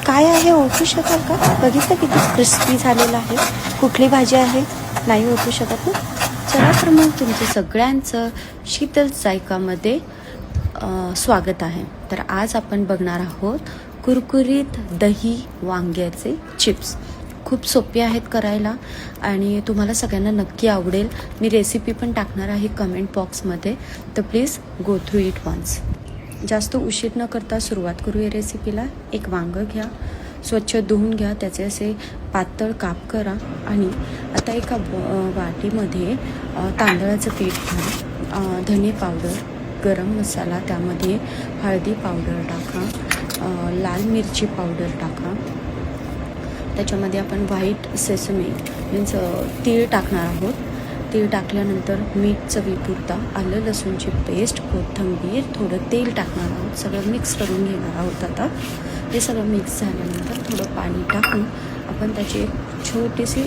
काय आहे ओळखू शकाल का? बघितलं किती क्रिस्पी झालेलं आहे. कुठली भाजी आहे नाही ओळखू शकत ना? चला तर मग तुमचं सगळ्यांचं शीतल जायकामध्ये स्वागत आहे. तर आज आपण बघणार आहोत कुरकुरीत दही वांग्याचे चिप्स. खूप सोपे आहेत करायला आणि तुम्हाला सगळ्यांना नक्की आवडेल. मी रेसिपी पण टाकणार आहे कमेंट बॉक्समध्ये, तर please go through it once. जास्त उशीर न करता सुरुवात करू या रेसिपीला. एक वांगं घ्या, स्वच्छ धुवून घ्या, त्याचे असे पातळ काप करा आणि आता एका वाटीमध्ये तांदळाचं पीठ घ्या, धने पावडर, गरम मसाला, त्यामध्ये हळदी पावडर टाका, लाल मिरची पावडर टाका, त्याच्यामध्ये आपण व्हाईट सेसमी मीन्स तीळ टाकणार आहोत. तीळ टाकल्यानंतर मीठ चवीपुरता, आलं लसूणची पेस्ट, कोथिंबीर, थोडं तेल टाकणार आहोत. सगळं मिक्स करून घेणार आहोत. आता हे सगळं मिक्स झाल्यानंतर थोडं पाणी टाकून आपण त्याची एक छोटीशी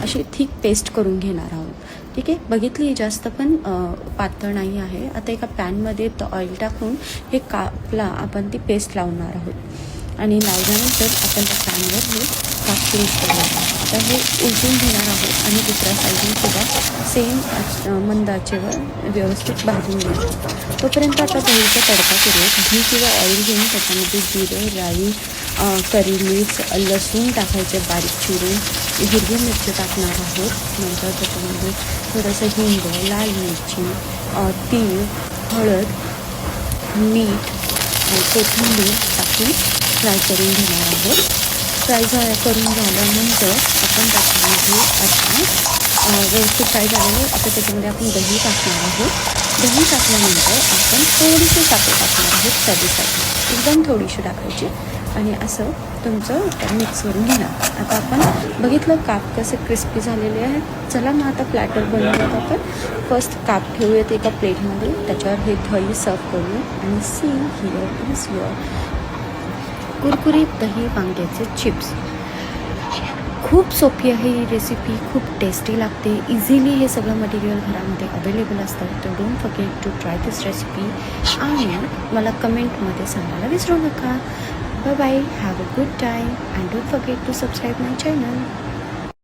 अशी थिक पेस्ट करून घेणार आहोत. ठीक आहे, बघितली जास्त पण पातळ नाही आहे. आता एका पॅनमध्ये ऑइल टाकून हे कापला आपण ती पेस्ट लावणार आहोत आणि लावल्यानंतर आपण त्या पॅनवर हे काप फिनिश करणार आहोत. आता हे उलटून घेणार आहोत आणि दुसऱ्या साईडून सुद्धा सेम मंद आचेवर व्यवस्थित भाजून घेणार. तोपर्यंत आता दहीचा तडका करूया. घी किंवा ऑइल घेऊन त्याच्यामध्ये जिरे, राई, करी मिर्च, लसूण टाकायचे बारीक चिरून, हिरवी मिरची टाकणार आहोत. नंतर त्याच्यामध्ये थोडंसं हिंग, लाल मिरची, तीळ, हळद, मीठ, कोथिंबीर टाकून फ्राय करून घेणार आहोत. फ्राय करून झाल्यानंतर आपण त्याच्यामध्ये आता व्यवस्थित फ्राय झालेलं. आता त्याच्यामध्ये आपण दही टाकणार आहोत. दही टाकल्यानंतर आपण थोडीशी साखर टाकणार आहोत चवीसाठी, एकदम थोडीशी टाकायची आणि असं तुमचं मिक्स करून घेणार. आता आपण बघितलं काप कसे क्रिस्पी झालेले आहेत. चला मग आता प्लॅटर बनवूयात. आपण फर्स्ट काप ठेवूयात एका प्लेटमध्ये, त्याच्यावर हे दही सर्व करूया आणि सी हिअर इज युअर कुरकुरीत दही वांग्याचे चिप्स. खूप सोपी आहे ही रेसिपी, खूप टेस्टी लागते. इझिली हे सगळं मटेरियल घरामध्ये अवेलेबल असतं. तर don't forget to try this recipe आणि मला कमेंटमध्ये सांगायला विसरू नका. Bye bye, have a good time and don't forget to subscribe my channel.